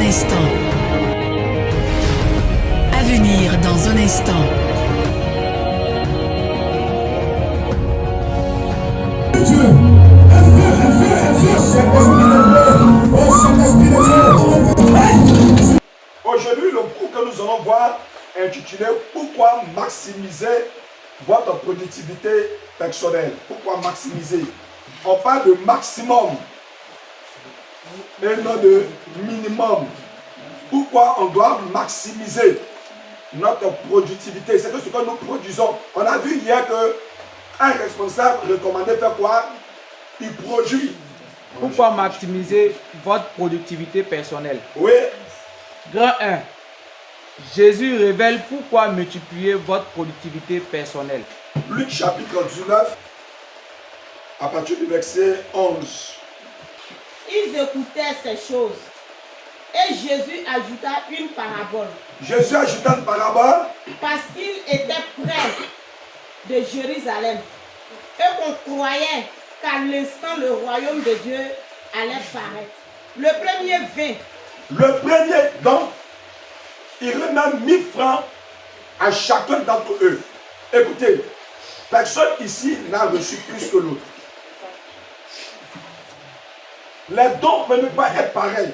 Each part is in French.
instant. À venir dans un instant. Aujourd'hui, le cours que nous allons voir est intitulé Pourquoi maximiser votre productivité personnelle. Pourquoi maximiser? On parle de maximum et non de minimum. Pourquoi on doit maximiser notre productivité? C'est ce que nous produisons. On a vu hier qu'un responsable recommandait faire quoi? Il produit. Pourquoi maximiser votre productivité personnelle? Oui. Grand 1. Jésus révèle pourquoi multiplier votre productivité personnelle. Luc chapitre 19, à partir du verset 11. Ils écoutaient ces choses. Et Jésus ajouta une parabole. Jésus ajouta une parabole. Parce qu'il était près de Jérusalem. Et qu'on croyait qu'à l'instant le royaume de Dieu allait paraître. Le premier vint. Le premier, donc, il remet 1000 francs à chacun d'entre eux. Écoutez, personne ici n'a reçu plus que l'autre. Les dons ne peuvent pas être pareils.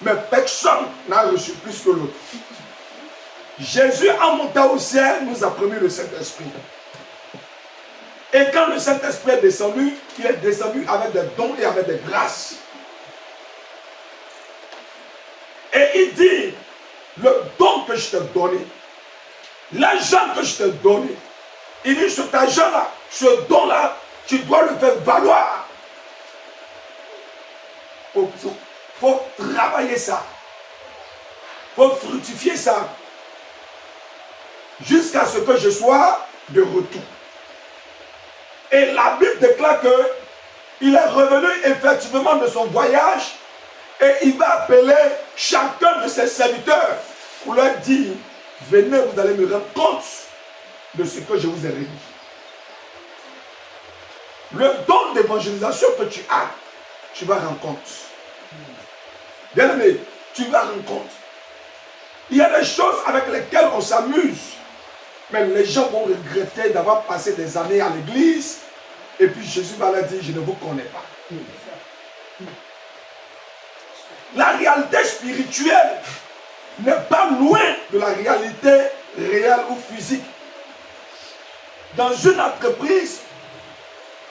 Mais personne n'a reçu plus que l'autre. Jésus, en montant au ciel, nous a promis le Saint-Esprit. Et quand le Saint-Esprit est descendu, il est descendu avec des dons et avec des grâces. Et il dit, le don que je t'ai donné, l'argent que je t'ai donné, il dit, cet argent-là, ce don-là, tu dois le faire valoir. Faut travailler ça. Faut fructifier ça. Jusqu'à ce que je sois de retour. Et la Bible déclare que il est revenu effectivement de son voyage et il va appeler chacun de ses serviteurs pour leur dire, venez, vous allez me rendre compte de ce que je vous ai réuni. Le don d'évangélisation que tu as, tu vas rendre compte. Bien aimé, tu vas rendre compte. Il y a des choses avec lesquelles on s'amuse, mais les gens vont regretter d'avoir passé des années à l'église et puis Jésus va leur dire, je ne vous connais pas. La réalité spirituelle n'est pas loin de la réalité réelle ou physique. Dans une entreprise,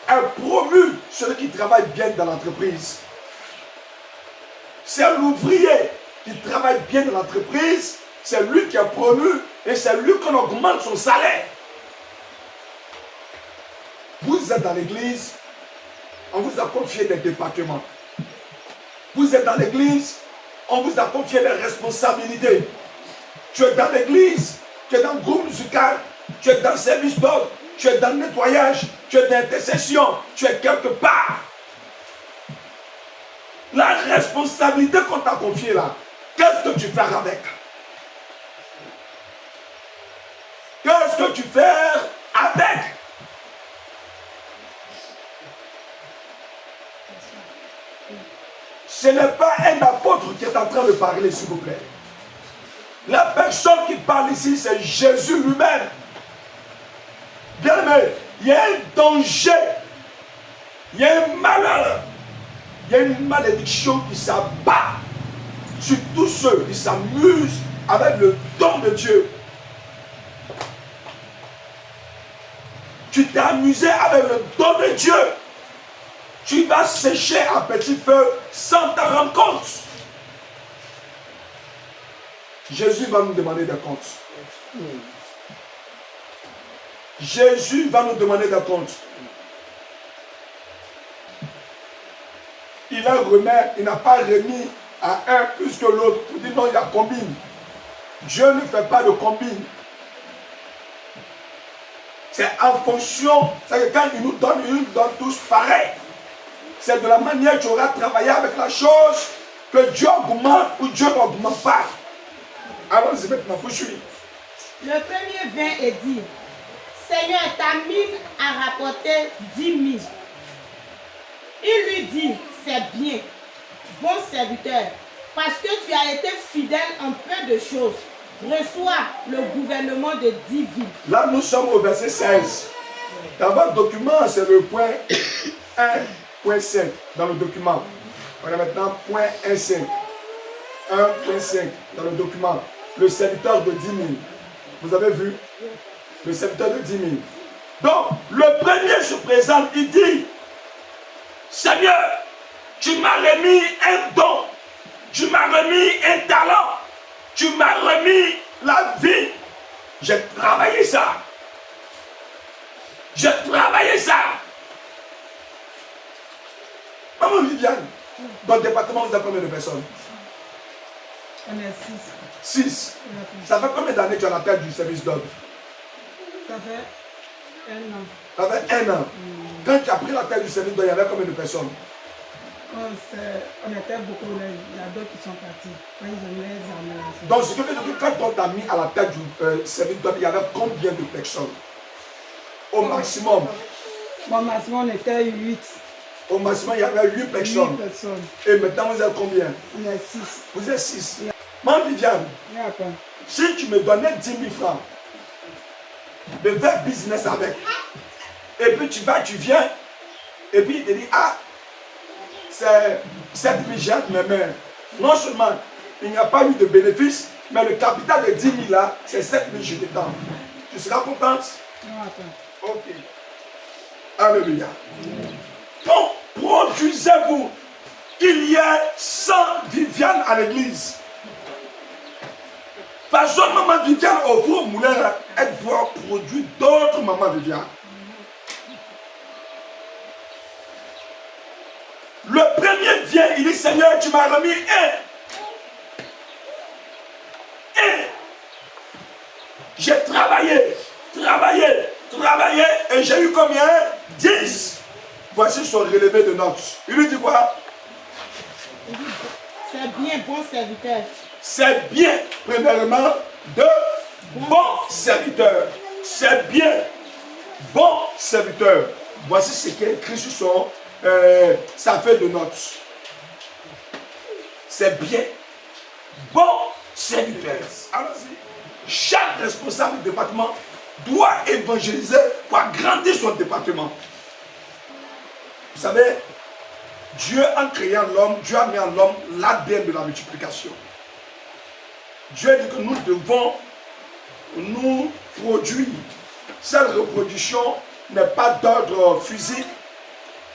est promu celui qui travaille bien dans l'entreprise. C'est l'ouvrier qui travaille bien dans l'entreprise, c'est lui qui est promu et c'est lui qu'on augmente son salaire. Vous êtes dans l'église, on vous a confié des départements. Vous êtes dans l'église, on vous a confié des responsabilités. Tu es dans l'église, tu es dans le groupe musical, tu es dans le service d'ordre, tu es dans le nettoyage, tu es dans l'intercession, tu es quelque part. La responsabilité qu'on t'a confiée là, qu'est-ce que tu fais avec? Qu'est-ce que tu fais avec? Ce n'est pas un apôtre qui est en train de parler, s'il vous plaît. La personne qui parle ici, c'est Jésus lui-même. Bien aimé, il y a un danger, il y a un malheur, il y a une malédiction qui s'abat sur tous ceux qui s'amusent avec le don de Dieu. Tu t'es amusé avec le don de Dieu. Tu vas sécher à petit feu sans t'en rendre compte. Jésus va nous demander des comptes. Jésus va nous demander des comptes. Il n'a pas remis à un plus que l'autre pour dire non, il y a combine. Dieu ne fait pas de combine. C'est en fonction, c'est que quand il nous donne tous pareil. C'est de la manière que tu auras travaillé avec la chose que Dieu augmente ou Dieu n'augmente pas. Allons-y maintenant, vous suivez. Le premier vint et dit, Seigneur, ta mine a rapporté 10 000. Il lui dit, c'est bien, bon serviteur, Parce que tu as été fidèle en peu de choses, reçois le gouvernement de 10 villes. Là, nous sommes au verset 16. Dans votre document, c'est le point 1.5 dans le document. On est maintenant point 1.5. 1.5 dans le document. Le serviteur de 10 000. Vous avez vu? Le serviteur de 10 000. Donc, le premier se présente, il dit, Seigneur, tu m'as remis un don, tu m'as remis un talent, tu m'as remis la vie. J'ai travaillé ça. J'ai travaillé ça. Maman Viviane, dans le département, vous avez combien de personnes? On est 6. 6. Ça fait combien d'années que tu es à la tête du service d'ordre? Ça fait 1 an. Ça fait 1 an. Quand tu as pris la tête du service d'ordre, il y avait combien de personnes? On était beaucoup, il y a d'autres qui sont partis. Quand ils ont les armées. Donc, ce qui veut dire que quand on t'a mis à la tête du service d'ordre, il y avait combien de personnes? Au maximum. Bon, maximum, on était 8. Au maximum, il y avait 8 personnes. 8 personnes. Et maintenant, vous êtes combien? On est 6. Vous êtes 6. Maman Viviane, Et après, si tu me donnais 10 000 francs de faire business avec, et puis tu vas, tu viens, et puis il te dit, ah, c'est cette vision de mes mains. Non seulement il n'y a pas eu de bénéfice, mais le capital de 10 000 là, c'est 7 000 je te tends. Tu seras contente? non, attends. Ok. Alléluia. Donc, produisez-vous qu'il y ait 100 Viviane à l'église. Parce que maman Viviane au four moulin, elle doit produire d'autres maman Viviane. Le premier vient, il dit Seigneur, tu m'as remis un. J'ai travaillé, et j'ai eu combien? 10. Voici son relevé de notes. Il lui dit quoi? C'est bien, bon serviteur. C'est bien, premièrement, de bon serviteur. C'est bien, bon serviteur. Voici ce qui est écrit sur sa feuille de notes. C'est bien, bon serviteur. Allons-y. Chaque responsable du département doit évangéliser pour agrandir son département. Vous savez, Dieu, en créant l'homme, Dieu a mis en l'homme l'ADN de la multiplication. Dieu dit que nous devons nous produire. Cette reproduction n'est pas d'ordre physique,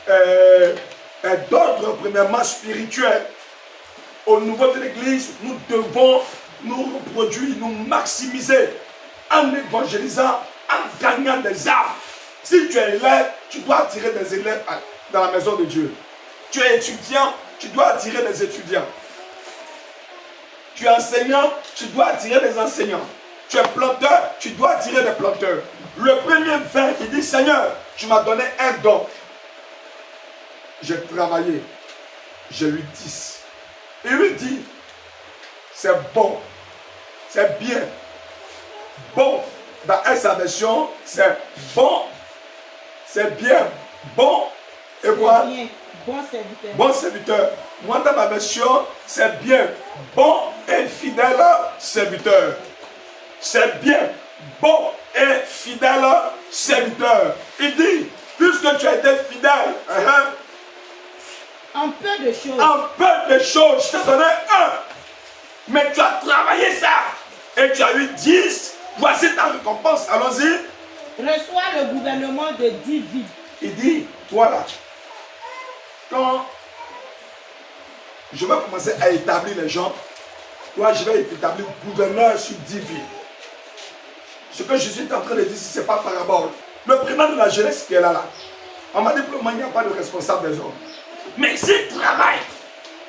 est d'ordre premièrement spirituel. Au niveau de l'Église, nous devons nous reproduire, nous maximiser en évangélisant, en gagnant des âmes. Si tu es élève, tu dois attirer des élèves dans la maison de Dieu. Tu es étudiant, tu dois attirer des étudiants. Tu es enseignant, tu dois attirer des enseignants. Tu es planteur, tu dois attirer des planteurs. Le premier vient qui dit Seigneur, tu m'as donné un don. J'ai travaillé, j'ai eu 10. Il lui dit c'est bon, c'est bien. Bon, dans sa version, c'est bon, c'est bien, bon. Et moi, Bien, bon serviteur. bon serviteur. Moi, dans ma version, c'est bien, bon et fidèle serviteur. C'est bien, bon et fidèle serviteur. Il dit, puisque tu as été fidèle, En peu de choses. en peu de choses, je t'ai donné 1. Mais tu as travaillé ça. Et tu as eu 10. Voici ta récompense. Allons-y. Reçois le gouvernement de 10 villes. Il dit, voilà. Quand je vais commencer à établir les gens, toi, je vais établir gouverneur sur 10 villes. Ce que Jésus est en train de dire, ce n'est pas parabole. Le primat de la jeunesse qui est là, on m'a dit pour le moment, il n'y a pas de responsable des hommes. Mais s'il travaille,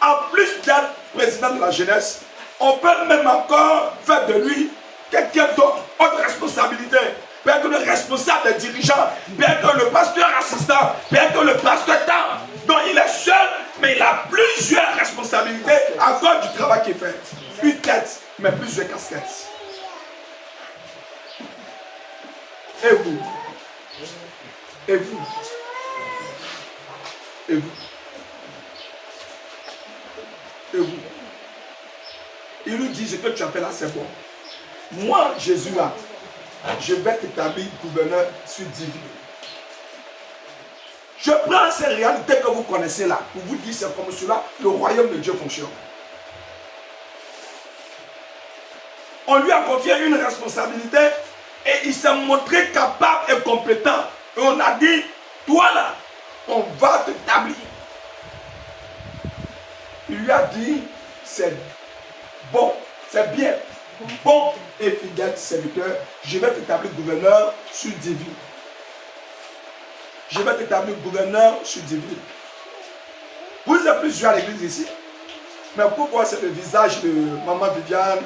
en plus d'être président de la jeunesse, on peut même encore faire de lui quelqu'un d'autre, autre responsabilité. Bien que le responsable des dirigeants, bien que le pasteur assistant, bien que le pasteur temps, dont il est seul, mais il a plusieurs responsabilités à cause du travail qu'il fait. Une tête, mais plusieurs casquettes. Et vous? Et vous? Et vous? Et vous? Il lui dit, ce que tu as fait là, c'est bon. Moi, Jésus, là, je vais t'établir gouverneur sur 10 villes. Je prends ces réalités que vous connaissez là, pour vous dire, c'est comme cela, le royaume de Dieu fonctionne. On lui a confié une responsabilité et il s'est montré capable et compétent. Et on a dit, toi là, on va t'établir. Il lui a dit, c'est bon, c'est bien, bon et fidèle serviteur, je vais t'établir gouverneur sur 10 villes. Je vais t'établir gouverneur sur 10 villes. Vous êtes plusieurs à l'église ici. Mais pourquoi c'est le visage de maman Viviane,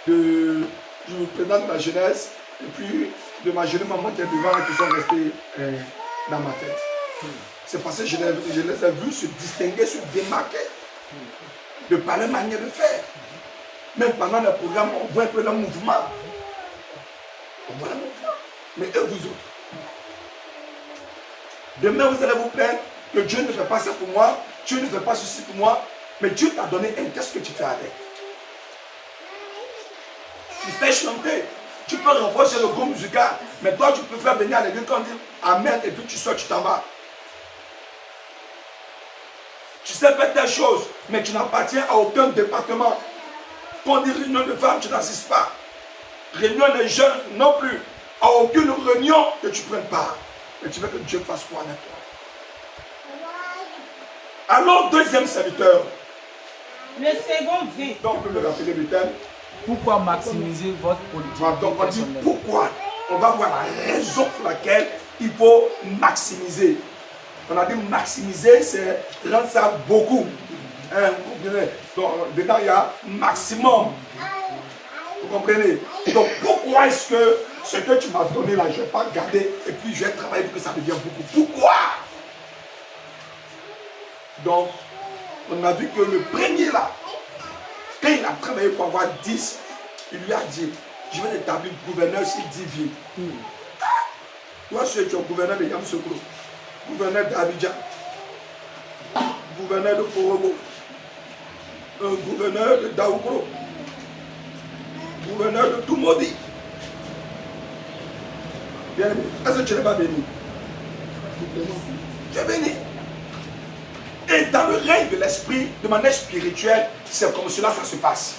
du président de la jeunesse, et puis de ma jeune maman qui est devant et qui sont restés dans ma tête? C'est parce que je les ai vus se distinguer, se démarquer de par leur manière de faire. Même pendant le programme, on voit un peu le mouvement. On voit le mouvement. Mais eux, vous autres, demain vous allez vous plaindre que Dieu ne fait pas ça pour moi, Dieu ne fait pas ceci pour moi, mais Dieu t'a donné un qu'est-ce que tu fais avec? Tu fais chanter, tu peux renforcer le groupe musical, mais toi tu peux faire venir à l'église quand on dit Amen et puis tu sors, tu t'en vas. Tu sais faire telle chose, mais tu n'appartiens à aucun département. Quand on dit réunion de femmes, tu n'assistes pas. Réunion des jeunes non plus. À aucune réunion que tu prennes part. Mais tu veux que Dieu fasse quoi avec toi? Alors, deuxième serviteur. Le second vient. Donc, on peut me rappeler le thème. Pourquoi maximiser votre politique Donc, on dit personnelle? pourquoi. On va voir la raison pour laquelle il faut maximiser. On a dit maximiser, c'est rendre ça beaucoup. Hein, vous comprenez? Donc, dedans, il y a maximum. Vous comprenez? Donc, pourquoi est-ce que ce que tu m'as donné là, je ne vais pas garder et puis je vais travailler pour que ça devienne beaucoup? Pourquoi? Donc, on a vu que le premier là, quand il a travaillé pour avoir 10, il lui a dit, je vais t'établir gouverneur sur 10 villes. Toi, tu es gouverneur de Yamoussoukro, gouverneur d'Abidjan, gouverneur de Korobo, gouverneur de Daoukro, gouverneur de Toumoudi. Bien aimé, est-ce que tu n'es pas béni? Tu es béni. Et dans le règne de l'esprit, de manière spirituelle, c'est comme cela ça se passe.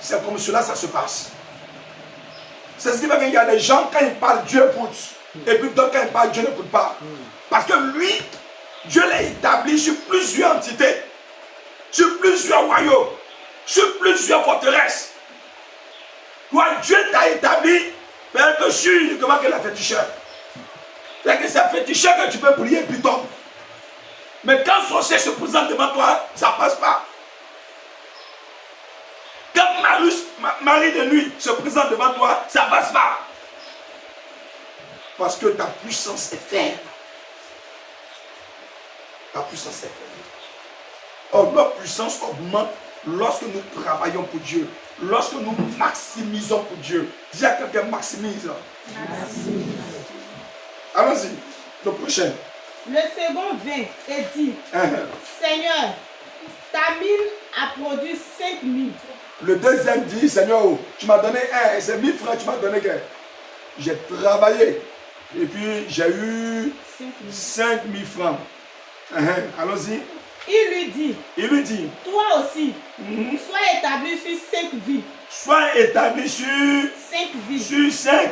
C'est comme cela ça se passe. C'est ce qui fait qu'il y a des gens, quand ils parlent, Dieu écoute. Et puis d'autres, quand ils parlent, Dieu n'écoute pas. Parce que lui, Dieu l'a établi sur plusieurs entités, sur plusieurs royaumes, sur plusieurs forteresses. Toi, Dieu t'a établi, mais que sur uniquement que la féticheur. C'est que c'est un féticheur que tu peux prier et puis tombe. Mais quand sorcier se présente devant toi, ça ne passe pas. Quand Marie de nuit se présente devant toi, ça ne passe pas. Parce que ta puissance est faible. Ta puissance est faible. Or, notre puissance augmente lorsque nous travaillons pour Dieu. Lorsque nous maximisons pour Dieu. Dis à quelqu'un maximise. Allons-y. Le prochain. Le second vint et dit, Seigneur, ta mine a produit 5 000. Le deuxième dit, Seigneur, tu m'as donné un, et c'est 1000 francs, tu m'as donné qu'un. J'ai travaillé, et puis j'ai eu 5 000 francs. Allons-y. Il lui dit, toi aussi, sois établi sur 5 villes. Sois établi sur 5 villes. Sur 5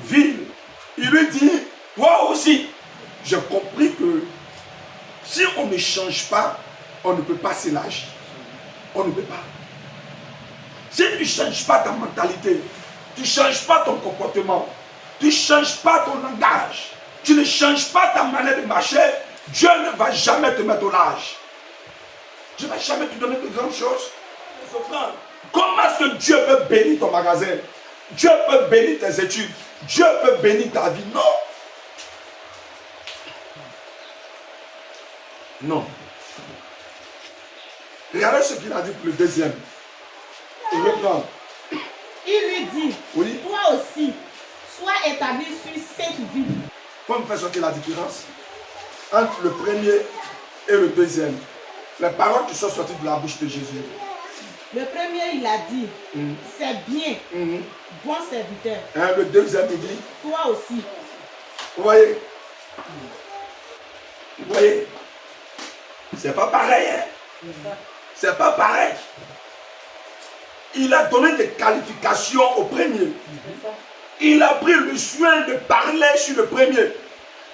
villes. Il lui dit, toi aussi. J'ai compris que si on ne change pas, on ne peut pas s'élargir. On ne peut pas. Si tu ne changes pas ta mentalité, tu ne changes pas ton comportement, tu ne changes pas ton langage, tu ne changes pas ta manière de marcher, Dieu ne va jamais te mettre au large. Dieu ne va jamais te donner de grandes choses. Comment est-ce que Dieu peut bénir ton magasin? Dieu peut bénir tes études. Dieu peut bénir ta vie. Non. Non. Regardez ce qu'il a dit pour le deuxième. Il reprend. Il lui dit, oui. Toi aussi, sois établi sur 5 villes. Faut me faire sortir la différence entre le premier et le deuxième. Les paroles qui sont sorties de la bouche de Jésus. Le premier, il a dit, c'est bien, bon serviteur. Hein, le deuxième, il dit, Toi aussi. vous voyez? Vous voyez? C'est pas pareil, hein? C'est pas pareil. Il a donné des qualifications au premier. Il a pris le soin de parler sur le premier.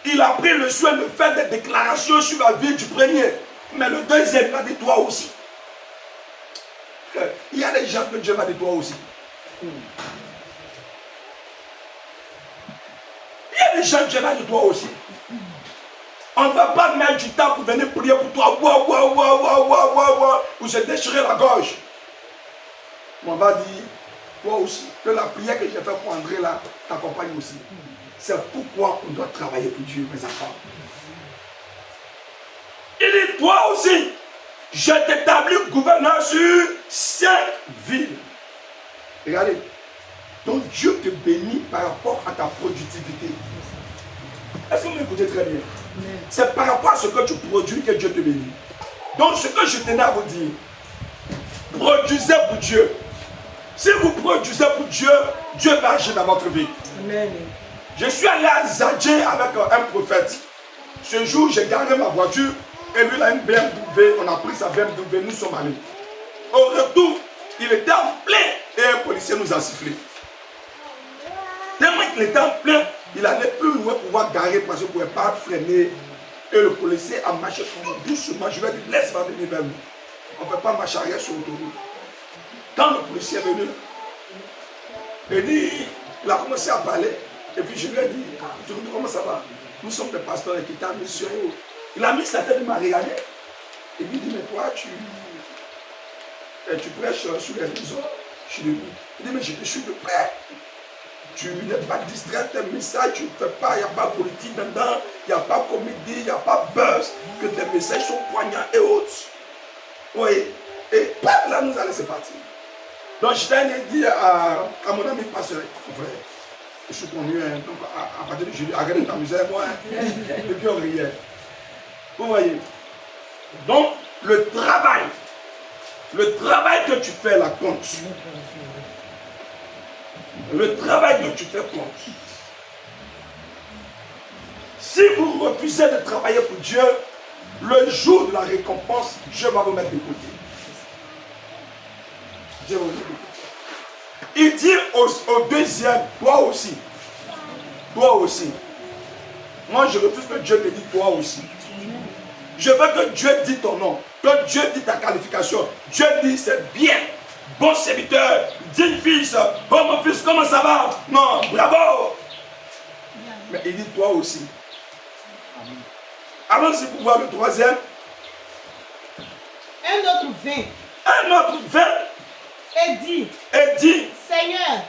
Il a pris le soin de faire des déclarations sur la vie du premier. Mais le deuxième, il a dit toi aussi. Il y a des gens que Dieu va dire toi aussi. Il y a des gens que Dieu va dire toi aussi. On ne va pas mettre du temps pour venir prier pour toi. Ou se déchirer la gorge. Mais on va dire, toi aussi, que la prière que j'ai faite pour André là, t'accompagne aussi. C'est pourquoi on doit travailler pour Dieu, mes enfants. Il dit, toi aussi, je t'établis gouverneur sur 5 villes. Regardez. Donc Dieu te bénit par rapport à ta productivité. Est-ce que vous m'écoutez très bien? C'est par rapport à ce que tu produis que Dieu te bénit. Donc ce que je tenais à vous dire, produisez pour Dieu. Si vous produisez pour Dieu, Dieu va agir dans votre vie. Amen. Je suis allé à Zadje avec un prophète. Ce jour, j'ai garé ma voiture et lui, il a une BMW. On a pris sa BMW, nous sommes allés. Au retour, il était en plein et un policier nous a sifflé. Tellement qu'il était en plein, il n'allait plus loin pour pouvoir garer parce qu'il ne pouvait pas freiner. Et le policier a marché doucement. Je lui ai dit, laisse-moi venir vers nous. On ne peut pas marcher arrière sur l'autoroute. Quand le policier est venu, il a commencé à parler. Et puis je lui ai dit, comment ça va? Nous sommes des pasteurs qui étaient en mission. Il a mis sa tête, il m'a regardé. Il lui dit, mais toi, tu prêches sur les réseaux. Je suis debout. Il dit, mais je te suis de près. Tu n'es pas distrait, tes messages, tu ne fais pas, il n'y a pas politique dedans, il n'y a pas comédie, il n'y a pas buzz, que tes messages sont poignants et autres. Oui. Et paf, là, nous allons se partir. Donc, je t'ai dit à mon ami pasteur, frère, je suis connu, hein, donc à partir de jeudi, arrête ta misère, moi, hein, et puis on riait. Vous voyez. Donc, le travail que tu fais là compte. Le travail que tu fais compte. Si vous refusez de travailler pour Dieu, le jour de la récompense, Dieu va vous mettre de côté. Dieu va vous mettre de côté. Il dit au deuxième, toi aussi. Toi aussi. Moi, je refuse que Dieu me dise toi aussi. Je veux que Dieu dise ton nom. Que Dieu dise ta qualification. Dieu dit c'est bien. Bon serviteur, digne fils, oh mon fils, comment ça va? Non, bravo! Mais il dit toi aussi. Allons-y pour voir le troisième. Un autre vint. Un autre vint. Et dit,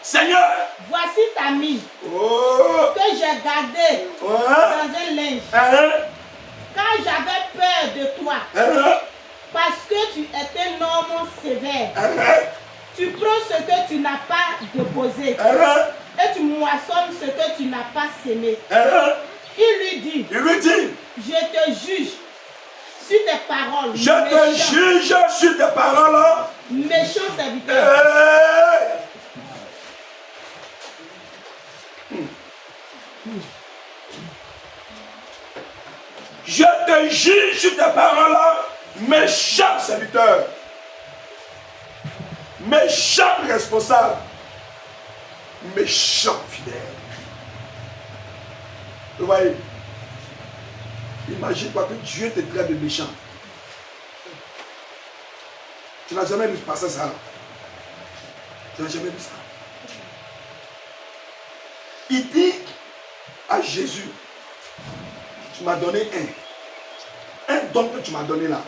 Seigneur, voici ta mie oh, que j'ai gardée dans un linge. Quand j'avais peur de toi, parce que tu étais un homme sévère, tu prends ce que tu n'as pas déposé et tu moissonnes ce que tu n'as pas sémé. Il lui dit, je te juge sur tes paroles. Je te juge sur tes paroles. Méchant serviteur. Je te juge sur tes paroles, méchant serviteur. Méchant responsable. Méchant fidèle. Vous voyez? Imagine-toi que Dieu te traite de méchant. Tu n'as jamais vu passer ça. Tu n'as jamais vu ça. Il dit à Jésus, tu m'as donné un don que tu m'as donné là.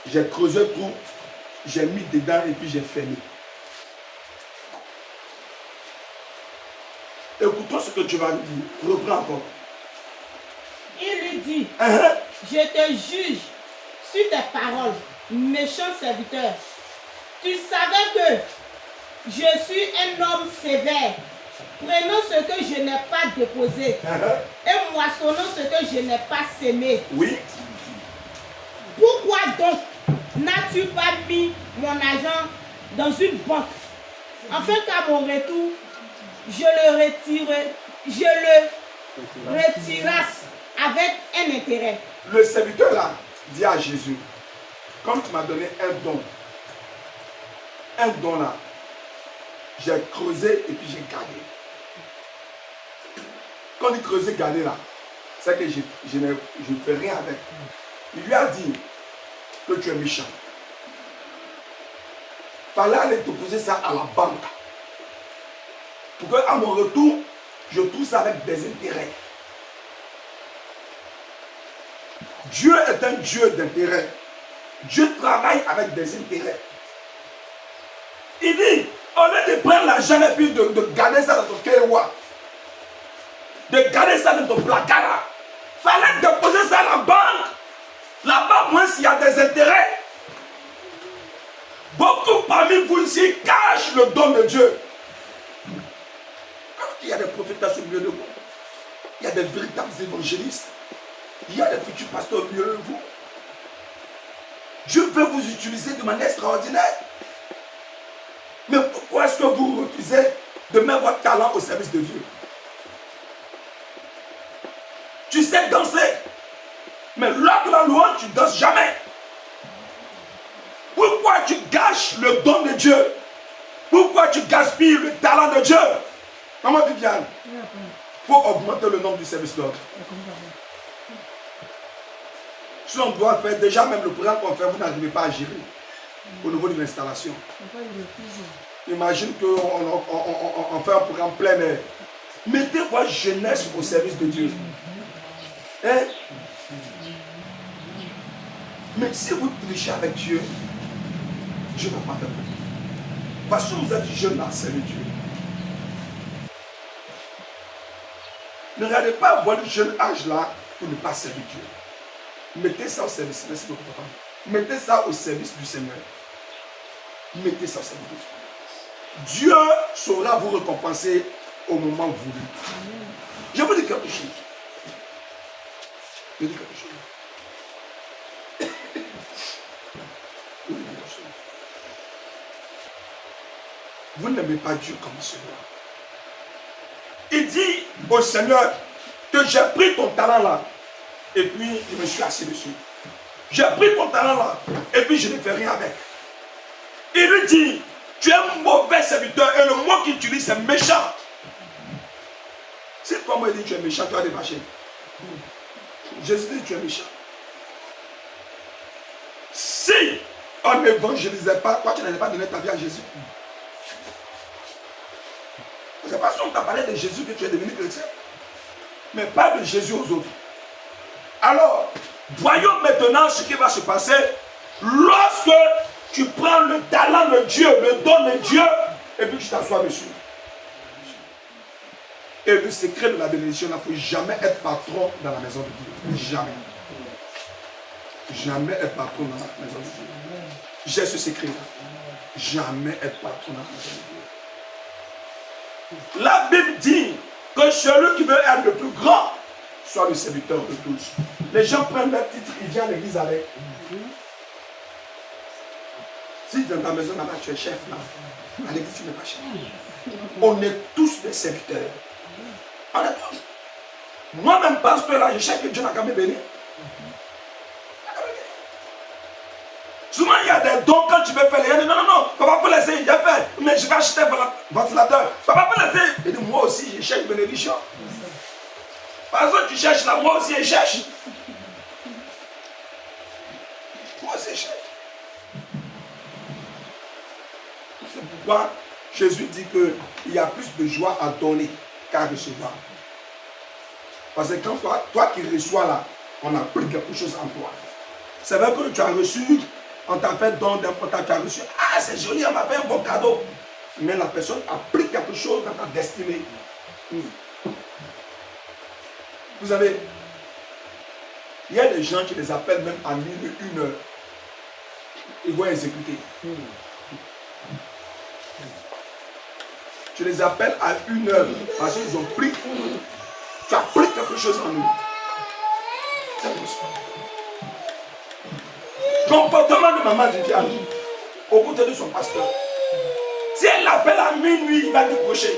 J'ai creusé tout, j'ai mis dedans et puis j'ai fermé. Écoutons ce que tu vas lui dire. Reprends encore. Il lui dit, je te juge sur tes paroles, méchant serviteur. Tu savais que je suis un homme sévère. Prenons ce que je n'ai pas déposé et moissonnons ce que je n'ai pas sémé. Oui. Pourquoi donc n'as-tu pas mis mon argent dans une banque, afin qu'à mon retour, je le retirasse avec un intérêt. Le serviteur là dit à Jésus, comme tu m'as donné un don là, j'ai creusé et puis j'ai gardé. Quand il creusait, garder là, c'est que je ne fais rien avec. Il lui a dit que tu es méchant. Fallait aller te poser ça à la banque. Pour qu'à mon retour, je trouve ça avec des intérêts. Dieu est un Dieu d'intérêt. Dieu travaille avec des intérêts. Il dit, au lieu de prendre l'argent et puis de garder ça dans ton kéwa, de garder ça dans ton placard, il fallait déposer ça à la banque. Là-bas, moins s'il y a des intérêts. Beaucoup parmi vous ici cachent le don de Dieu. Il y a des prophètes au milieu de vous. Il y a des véritables évangélistes. Il y a des futurs pasteurs au milieu de vous. Dieu veut vous utiliser de manière extraordinaire. Mais pourquoi est-ce que vous refusez de mettre votre talent au service de Dieu? Tu sais danser, mais lors de la louange, tu ne danses jamais. Pourquoi tu gâches le don de Dieu? Pourquoi tu gaspilles le talent de Dieu? Maman Viviane, il faut augmenter le nombre du service d'ordre. Si on doit faire, déjà même le programme qu'on fait, vous n'arrivez pas à gérer au niveau de l'installation. Imagine qu'on fait un programme plein air. Mettez votre jeunesse au service de Dieu. Hein? Mais si vous trichez avec Dieu, Dieu ne va pas faire pour vous. Parce que vous êtes jeune à servir Dieu. Ne regardez pas votre jeune âge là pour ne pas servir Dieu. Mettez ça au service. Merci beaucoup, papa. Mettez ça au service du Seigneur. Mettez ça au service du Seigneur. Dieu saura vous récompenser au moment voulu. Je vous dis quelque chose. Je vous dis quelque chose. Je vous dis quelque chose. Vous n'aimez pas Dieu comme celui-là. Il dit au Seigneur que j'ai pris ton talent là et puis je me suis assis dessus. J'ai pris ton talent là et puis je ne fais rien avec. Il lui dit, tu es un mauvais serviteur et le mot qu'il utilise c'est méchant. Si toi moi il dit tu es méchant, tu vas dévacher. Jésus dit tu es méchant. Si on n'évangélisait pas, toi tu n'allais pas donner ta vie à Jésus. C'est pas si on t'a parlé de Jésus que tu es devenu chrétien. Mais pas de Jésus aux autres. Alors, voyons maintenant ce qui va se passer lorsque tu prends le talent de Dieu, le don de Dieu, et puis tu t'assois dessus. Et le secret de la bénédiction, il ne faut jamais être patron dans la maison de Dieu. Jamais. Jamais être patron dans la maison de Dieu. J'ai ce secret-là. Jamais être patron dans la maison de Dieu. La Bible dit que celui qui veut être le plus grand soit le serviteur de tous. Les gens prennent leur titre, ils viennent à l'église avec. Si dans ta maison là-bas tu es chef, là, à l'église tu n'es pas chef. On est tous des serviteurs. On est tous. Moi-même, pasteur là, je sais que Dieu n'a qu'à me bénir. Souvent, il y a des dons quand tu veux faire. Il dit non, papa peut laisser, il a fait. Mais je vais acheter un ventilateur. Papa peut laisser. Il dit moi aussi, je cherche bénédiction. Parce que tu cherches là, moi aussi, je cherche. Moi aussi, je cherche. C'est pourquoi Jésus dit qu'il y a plus de joie à donner qu'à recevoir. Parce que quand toi qui reçois là, on a pris quelque chose en toi. C'est vrai que tu as reçu. On t'a fait don d'important, tu as reçu. Ah, c'est joli, on m'a fait un bon cadeau. Mais la personne a pris quelque chose dans ta destinée. Vous savez, il y a des gens qui les appellent même à minuit, 1 heure. Ils vont exécuter. Tu les appelles à 1 heure parce qu'ils ont pris. Tu as pris quelque chose en eux. C'est possible. Comportement de maman Viviane au côté de son pasteur. Si elle l'appelle à minuit, il va décrocher.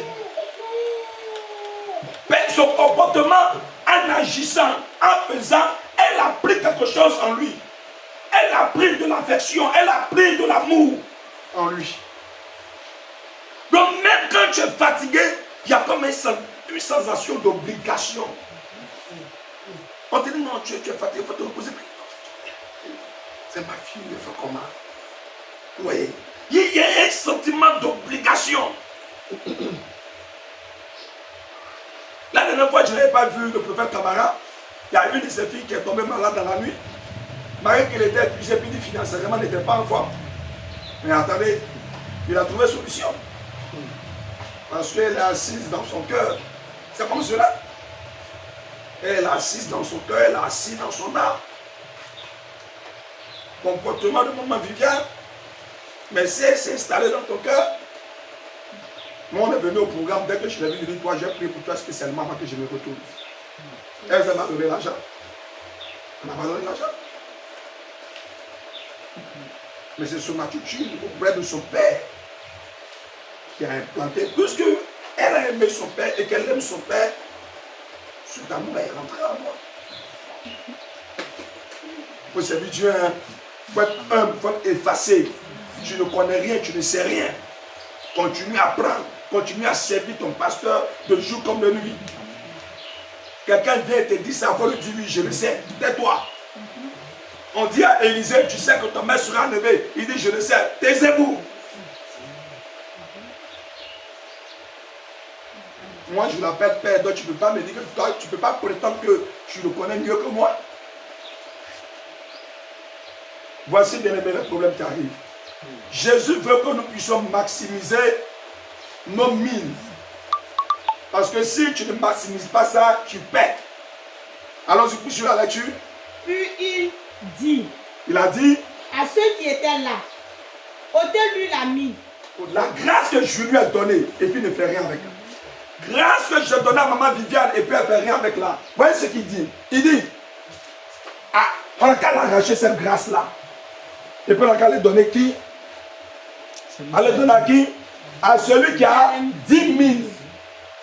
Mais son comportement, en agissant, en faisant, elle a pris quelque chose en lui. Elle a pris de l'affection, elle a pris de l'amour en lui. Donc même quand tu es fatigué, il y a comme une sensation d'obligation. On te dit non, tu es fatigué, il faut te reposer. C'est ma fille, il fait comment? Oui. Il y a un sentiment d'obligation. La dernière fois, je n'avais pas vu le prophète Tamara. Il y a une de ses filles qui est tombée malade dans la nuit. Malgré qu'elle était épuisée, puis financièrement, elle n'était pas en forme. Mais attendez, il a trouvé solution. Parce qu'elle est assise dans son cœur. C'est comme cela. Elle est assise dans son cœur, elle est assise dans son âme. Comportement de maman Viviane. Mais si elle s'est installée dans ton cœur, moi on est venu au programme, dès que je l'ai vu, je lui ai dit, toi j'ai prié pour toi spécialement avant que je me retourne. Elle m'a donné l'argent. Elle m'a pas donné l'argent. Mais c'est son attitude auprès de son père qui a implanté. Puisque elle a aimé son père et qu'elle aime son père, cet amour est rentré en moi. Il faut servir Dieu, hein. Il faut être humble, il faut être effacé. Tu ne connais rien, tu ne sais rien. Continue à apprendre, continue à servir ton pasteur de jour comme de nuit. Quelqu'un vient et te dit ça, il faut lui dire oui, je le sais, tais-toi. On dit à Élisée, tu sais que ton mère sera enlevée. Il dit, je le sais, taisez-vous. Moi, je l'appelle père, donc tu ne peux pas me dire que toi, tu ne peux pas prétendre que tu le connais mieux que moi. Voici bien aimé le problème qui arrive. Jésus veut que nous puissions maximiser nos mines. Parce que si tu ne maximises pas ça, tu perds. Allons-y pour sur la lecture. Puis il dit. Il a dit. À ceux qui étaient là, ôtez-lui la mine. La grâce que je lui ai donnée, et puis ne fait rien avec elle. Grâce que je donnais à maman Viviane, et puis elle ne fait rien avec là. Voyez ce qu'il dit. Il dit, ah, on n'a qu'à l'arracher cette grâce-là. Et puis on n'a qu'à les donner qui? À les donner à qui? À celui qui a 10 000.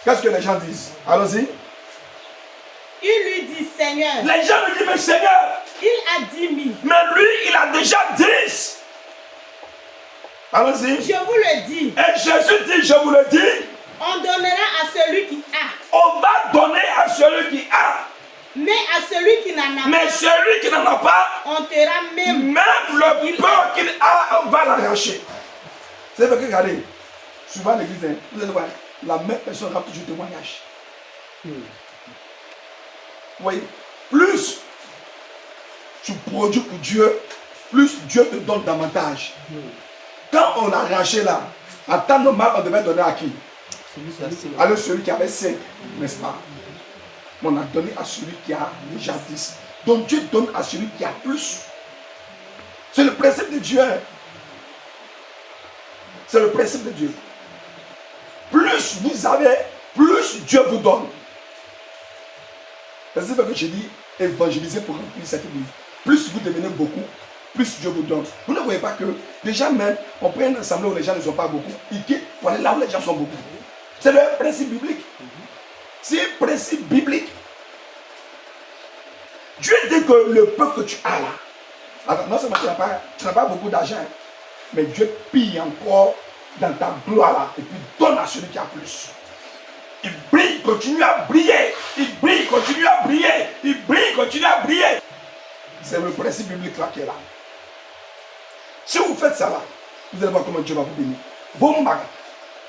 Qu'est-ce que les gens disent? Allons-y. Il lui dit, Seigneur. Les gens lui disent, mais Seigneur. Il a 10 000. Mais lui, il a déjà 10. Allons-y. Je vous le dis. Et Jésus dit, je vous le dis. On donnera à celui qui a. On va donner à celui qui a. Mais à celui qui n'en a pas. Mais celui qui n'en a pas. On tera même. Même le peu qu'il a, on va l'arracher. C'est vrai que regardez. Souvent l'église, vous allez voir, la même personne rend toujours témoignage. Oui. Plus tu produis pour Dieu, plus Dieu te donne davantage. Quand on a arraché là, à temps normal, on devait donner à qui? Alors celui qui avait 5, n'est-ce pas? On a donné à celui qui a déjà 10. Donc Dieu donne à celui qui a plus. C'est le principe de Dieu. C'est le principe de Dieu. Plus vous avez, plus Dieu vous donne. C'est ce que je dis, évangéliser pour remplir cette église. Plus vous devenez beaucoup, plus Dieu vous donne. Vous ne voyez pas que, déjà même, on prend une assemblée où les gens ne sont pas beaucoup, ils quittent pour aller là où les gens sont beaucoup. C'est le principe biblique. C'est un principe biblique. Dieu dit que le peu que tu as là, alors, non seulement tu n'as pas beaucoup d'argent, mais Dieu pille encore dans ta gloire là, et puis donne à celui qui a plus. Il brille, continue à briller. Il brille, continue à briller. Il brille, continue à briller. C'est le principe biblique là qui est là. Si vous faites ça là, vous allez voir comment Dieu va vous bénir. Bon,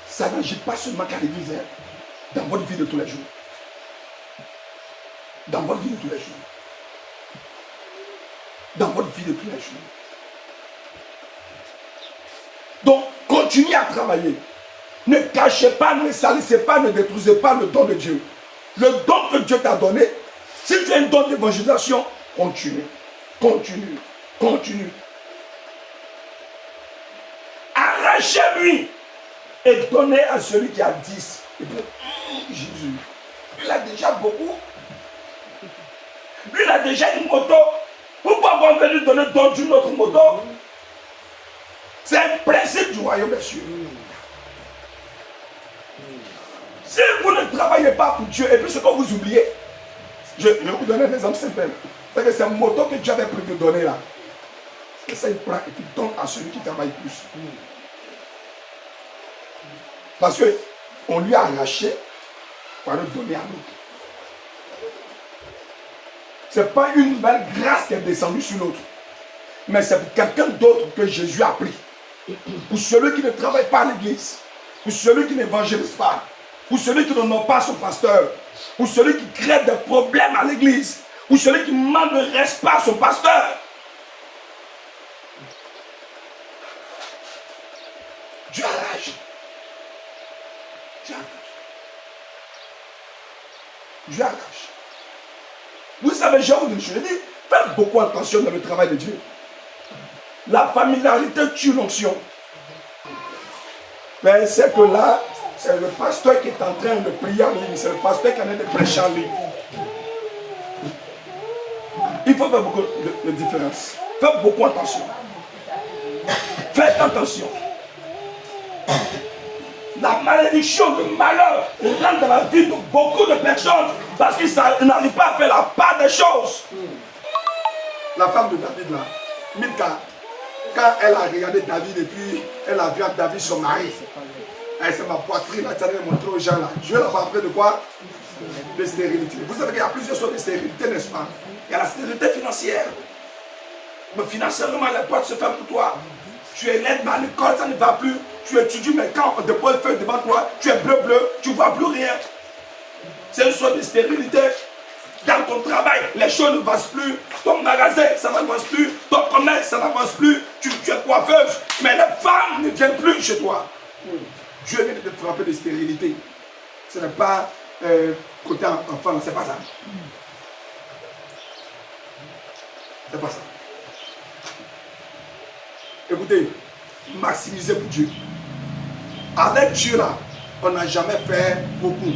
ça n'agit pas seulement qu'à l'église, dans votre vie de tous les jours. Dans votre vie de tous les jours. Dans votre vie de tous les jours. Donc, continuez à travailler. Ne cachez pas, ne salissez pas, ne détruisez pas le don de Dieu. Le don que Dieu t'a donné, si tu as un don d'évangélisation, continue, continue, continue. Arrachez-lui et donnez à celui qui a 10. Et puis, Jésus, il a déjà beaucoup. Lui, il a déjà une moto. Pourquoi vous venez lui donner d'une autre moto? C'est un principe du royaume des cieux. Si vous ne travaillez pas pour Dieu, et puis ce que vous oubliez, je vais vous donner un exemple simple. C'est que c'est un moto que Dieu avait prévu de donner là. Et ça, il prend et puis donne à celui qui travaille plus. Parce qu'on lui a arraché pour le donner à l'autre. Ce n'est pas une nouvelle grâce qui est descendue sur l'autre. Mais c'est pour quelqu'un d'autre que Jésus a pris. Pour celui qui ne travaille pas à l'église. Pour celui qui n'évangélise pas. Pour celui qui n'honore pas son pasteur. Pour celui qui crée des problèmes à l'église. Pour celui qui manque de respect à son pasteur. Dieu arrache. Dieu arrache. Dieu arrache. Vous savez, je vous dis, faites beaucoup attention dans le travail de Dieu. La familiarité tue l'onction. Mais c'est que là, c'est le pasteur qui est en train de prier en ligne. C'est le pasteur qui est en train de prêcher en ligne. Il faut faire beaucoup de différence. Faites beaucoup attention. Faites attention. La malédiction, le malheur rentre dans la vie de beaucoup de personnes parce qu'ils n'arrivent pas à faire la part des choses. La femme de David là, Milka, quand elle a regardé David et puis elle a vu à David son mari, elle s'est ma poitrine, là, tu as montré aux gens là. Dieu l'a parlé de quoi? De stérilité. Vous savez qu'il y a plusieurs sortes de stérilité, n'est-ce pas? Il y a la stérilité financière. Mais financièrement, les portes se ferment pour toi. Tu es net, mais à l'école, ça ne va plus. Tu étudies, mais quand on dépose une feuille devant toi, tu es bleu, tu ne vois plus rien. C'est une sorte de stérilité. Dans ton travail, les choses ne avancent plus. Ton magasin, ça n'avance plus. Ton commerce, ça n'avance plus. Tu es coiffeuse, mais les femmes ne viennent plus chez toi. Dieu vient de te frapper de stérilité. Ce n'est pas côté enfant, c'est pas ça. C'est pas ça. Écoutez, maximisez pour Dieu. Avec Dieu là, on n'a jamais fait beaucoup.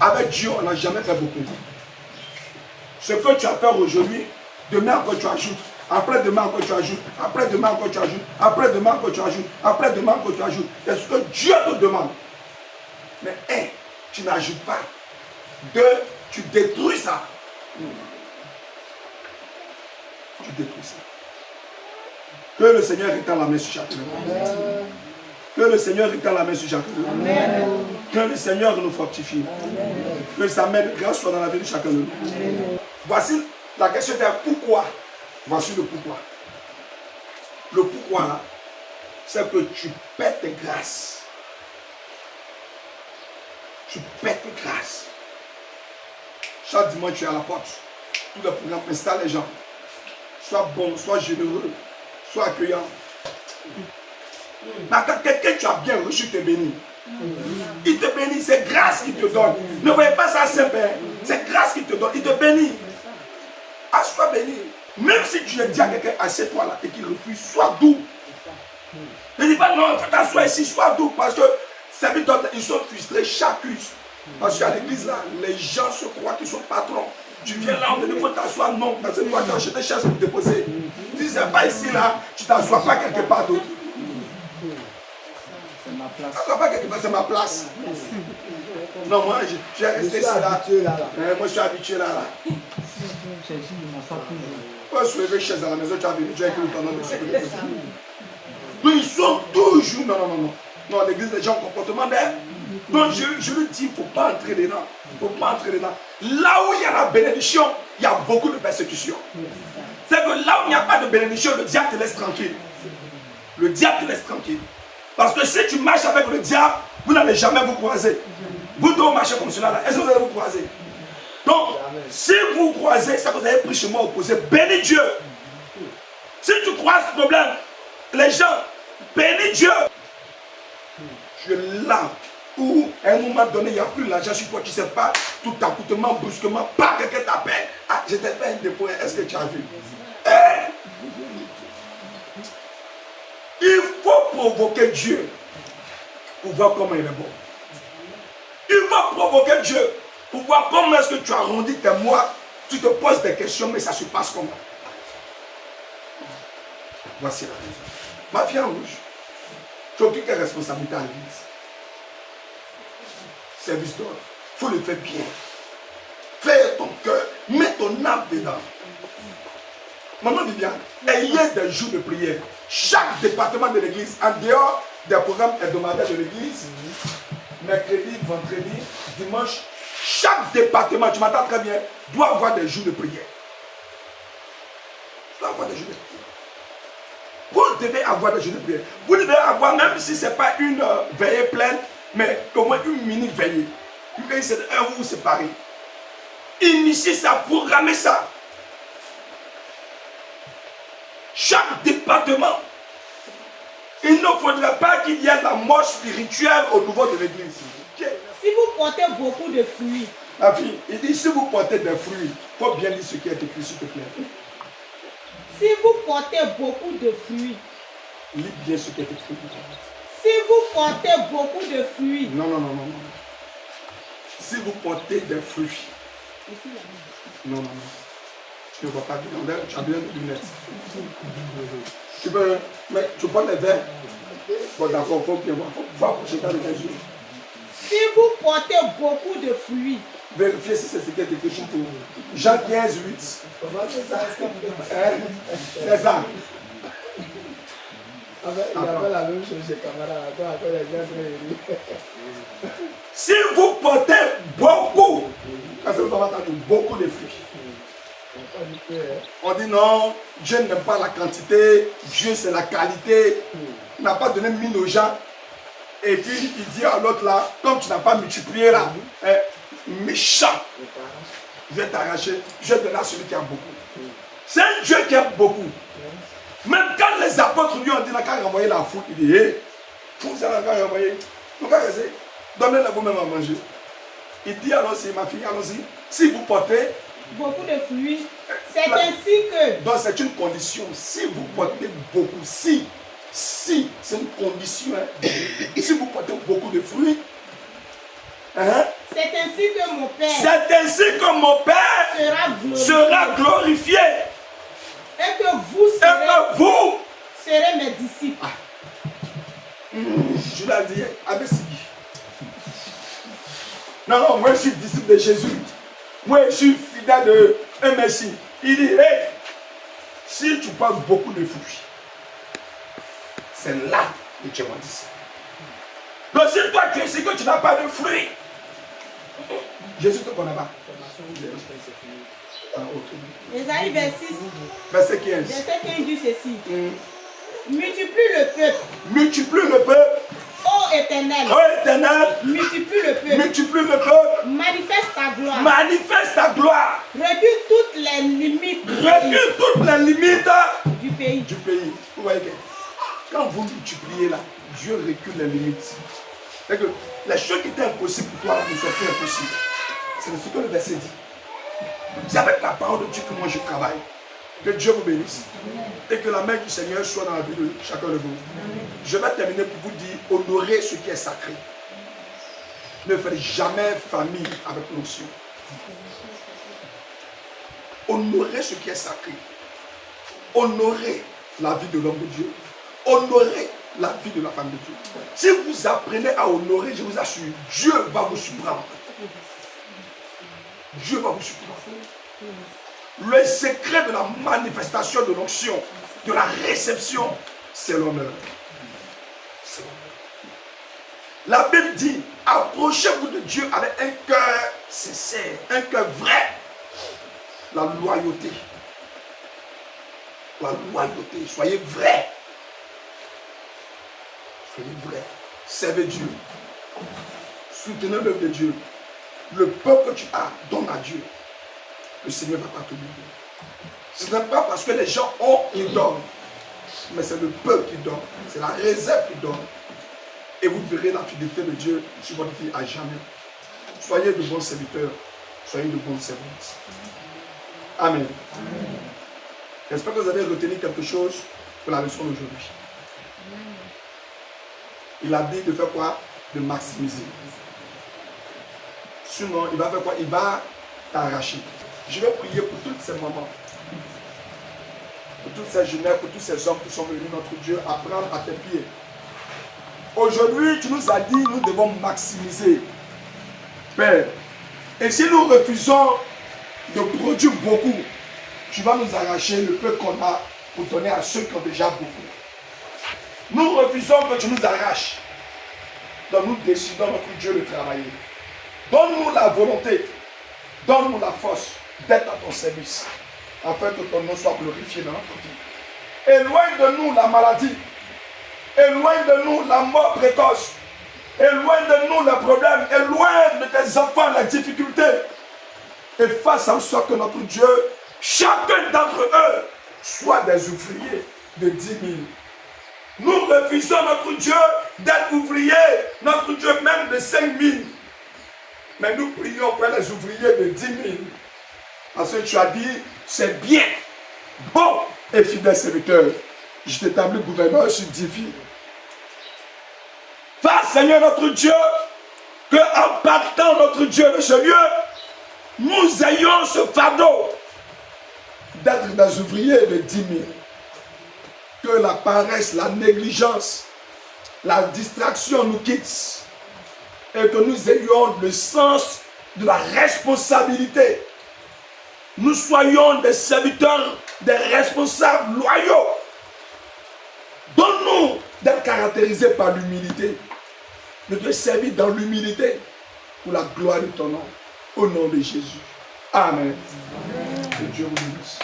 Avec Dieu, on n'a jamais fait beaucoup. Ce que tu as fait aujourd'hui, demain encore tu ajoutes. Après demain encore tu ajoutes. Après demain encore tu ajoutes. Après demain encore tu ajoutes. Après demain encore tu ajoutes. C'est ce que Dieu te demande. Mais un, tu n'ajoutes pas. Deux, tu détruis ça. Tu détruis ça. Que le Seigneur étende la main sur chacun. Que le Seigneur étende la main sur chacun. Que le Seigneur nous fortifie. Que sa main de grâce soit dans la vie de chacun de nous. Voici la question de pourquoi. Voici le pourquoi. Le pourquoi là, c'est que tu paies tes grâces. Tu paies tes grâces. Chaque dimanche tu es à la porte. Tout le programme installe les gens. Sois bon, sois généreux. Sois accueillant. Mais quand quelqu'un tu as bien reçu te bénit. Il te bénit, c'est grâce qu'il te donne. Ne voyez pas ça simple. C'est grâce qu'il te donne. Il te bénit. Ah, sois béni. Même si tu dis à quelqu'un, assieds-toi là et qu'il refuse, sois doux. Ne dis pas non, t'assois ici, sois doux. Parce que ils sont frustrés chacun. Parce qu'à l'église là, les gens se croient qu'ils sont patrons. Tu viens là, on te dit faut t'asseoir, non, parce que toi tu as acheté des chaises pour te poser. Si c'est pas ici là, tu t'assois pas quelque part d'autre. C'est ma place. T'assois pas quelque part, c'est ma place. Non, moi j'ai resté ici là. Moi je suis habitué là. C'est ici, je m'assois toujours. Quand je suis chaise à la maison, tu as venu, tu as écrit ton nom dessus. Donc ils sont toujours. Non, l'église, les gens ont comportement d'air. Donc je lui dis, il ne faut pas entrer dedans. Il ne faut pas entrer dedans. Là où il y a la bénédiction, il y a beaucoup de persécutions. C'est que là où il n'y a pas de bénédiction, le diable te laisse tranquille. Le diable te laisse tranquille. Parce que si tu marches avec le diable, vous n'allez jamais vous croiser. Vous devez marcher comme cela là. Est-ce que vous allez vous croiser? Donc, si vous croisez, ça que vous avez pris chez moi opposé, bénis Dieu. Si tu croises ce problème, les gens, bénis Dieu. Tu es là où, à un moment donné, il n'y a plus l'argent sur toi, tu ne sais pas, tout accoutrement, brusquement, pas quelqu'un t'appelle. Ah, je t'ai fait un dépôt, est-ce que tu as vu? Il faut provoquer Dieu pour voir comment il est bon. Il faut provoquer Dieu pour voir comment est-ce que tu arrondis tes mois, tu te poses des questions, mais ça se passe comment? Voici la raison. Ma fille en rouge, Tu n'as aucune responsabilité à l'église. Service d'ordre. Il faut le faire bien. Fais ton cœur. Mets ton âme dedans. Maman Viviane, ayez des jours de prière. Chaque département de l'église, en dehors des programmes hebdomadaires de l'église, mercredi, vendredi, dimanche, chaque département, tu m'entends très bien, doit avoir des jours de prière. Tu dois avoir des jours de prière. Vous devez avoir des jours de prière. Vous devez avoir, même si ce n'est pas une veillée pleine, mais au moins une mini veillée. Une veillée, c'est un ou séparé. Initiez ça, programmez ça. Chaque département. Il ne faudrait pas qu'il y ait la mort spirituelle au niveau de l'église. Si vous portez beaucoup de fruits. Ma fille, il dit si vous portez des fruits, il faut bien lire ce qui est écrit, s'il te plaît. Si vous portez beaucoup de fruits. Lis bien ce qui est écrit. Si vous portez beaucoup de fruits. Non. Si vous portez des fruits. Non. Tu ne vois pas bien. Tu as bien des lunettes. Tu peux, mais tu prends les verres. Bon, d'accord, il faut bien voir. Il faut approcher dans les yeux. Si vous portez beaucoup de fruits. Vérifiez si c'est ce qui est écrit pour vous. Jean 15, 8. C'est ça. Il avait la même chose chez camarade. Si vous portez beaucoup, parce que vous avez entendu beaucoup de fruits. On dit non, Dieu n'aime pas la quantité, Dieu c'est la qualité. Il n'a pas donné 1000 aux gens. Et puis il dit à l'autre là, comme tu n'as pas multiplié là, méchant, je vais t'arracher, je vais donner à celui qui a beaucoup. C'est un Dieu qui aime beaucoup. Même quand les apôtres lui ont dit, quand il a envoyé la foule, il dit, hé, vous allez quand il a envoyé, donnez-le vous-même à manger. Il dit alors, ma fille, allons-y, si vous portez beaucoup de fruits, c'est ainsi que. Donc c'est une condition. Si vous portez beaucoup, si c'est une condition. Si vous portez beaucoup de fruits, c'est ainsi que mon Père. C'est ainsi que mon Père sera glorifié. Et que vous serez mes disciples. Je l'ai dit, Abessigi. Non, moi je suis disciple de Jésus. Moi je suis fidèle de un Messie. Il dit, hey, si tu portes beaucoup de fruits, c'est là que tu m'as dit ça. Donc si toi tu es ici que tu n'as pas de fruits, Jésus ne te connaît pas. Ésaïe 26. Verset 15. Verset 15 dit ceci. Multiplie le peuple. Multiplie le peuple. Ô Éternel. Ô Éternel. Multiplie le peuple. Multiplie le peuple. Manifeste ta gloire. Manifeste ta gloire. Recule toutes les limites. Recule toutes les limites du pays. Vous voyez que quand vous multipliez là, Dieu recule les limites. C'est que les choses qui étaient impossibles pour toi ne sont plus impossibles. C'est ce que le verset dit. C'est avec la parole de Dieu que moi je travaille. Que Dieu vous bénisse. Et que la main du Seigneur soit dans la vie de chacun de vous. Je vais terminer pour vous dire, honorez ce qui est sacré. Ne faites jamais famille avec l'onction. Honorez ce qui est sacré. Honorez la vie de l'homme de Dieu. Honorez la vie de la femme de Dieu. Si vous apprenez à honorer, je vous assure, Dieu va vous surprendre. Dieu va vous surprendre. Le secret de la manifestation de l'onction, de la réception, c'est l'honneur. La Bible dit, approchez-vous de Dieu avec un cœur sincère, un cœur vrai. La loyauté. La loyauté. Soyez vrai. Soyez vrai. Servez Dieu. Soutenez l'œuvre de Dieu. Le peuple que tu as, donne à Dieu. Le Seigneur ne va pas t'oublier. Ce n'est pas parce que les gens ont, ils donnent. Mais c'est le peuple qui donne. C'est la réserve qui donne. Et vous verrez la fidélité de Dieu sur votre vie à jamais. Soyez de bons serviteurs. Soyez de bons servantes. Amen. J'espère que vous avez retenu quelque chose pour la leçon d'aujourd'hui. Il a dit de faire quoi? De maximiser. Sinon, il va faire quoi? Il va t'arracher. Je vais prier pour toutes ces mamans, pour toutes ces jeunes, pour tous ces hommes qui sont venus, notre Dieu, apprendre à tes pieds. Aujourd'hui, tu nous as dit, nous devons maximiser. Père, et si nous refusons de produire beaucoup, tu vas nous arracher le peu qu'on a pour donner à ceux qui ont déjà beaucoup. Nous refusons que tu nous arraches. Donc nous décidons, notre Dieu, de travailler. Donne-nous la volonté, donne-nous la force d'être à ton service, afin que ton nom soit glorifié dans notre vie. Éloigne de nous la maladie, éloigne de nous la mort précoce, éloigne de nous les problèmes, éloigne de tes enfants la difficulté. Et fasse en sorte que notre Dieu, chacun d'entre eux, soit des ouvriers de 10 000. Nous refusons, notre Dieu, d'être ouvriers, notre Dieu même de 5 000. Mais nous prions pour les ouvriers de 10 000. Parce que tu as dit, c'est bien, bon et fidèle serviteur. Je t'établis gouverneur sur 10 villes. Fais, Seigneur notre Dieu, qu'en partant, notre Dieu, de ce lieu, nous ayons ce fardeau d'être des ouvriers de 10 000. Que la paresse, la négligence, la distraction nous quittent et que nous ayons le sens de la responsabilité. Nous soyons des serviteurs, des responsables loyaux. Donne-nous d'être caractérisés par l'humilité, de te servir dans l'humilité pour la gloire de ton nom. Au nom de Jésus. Amen. Que Dieu vous bénisse.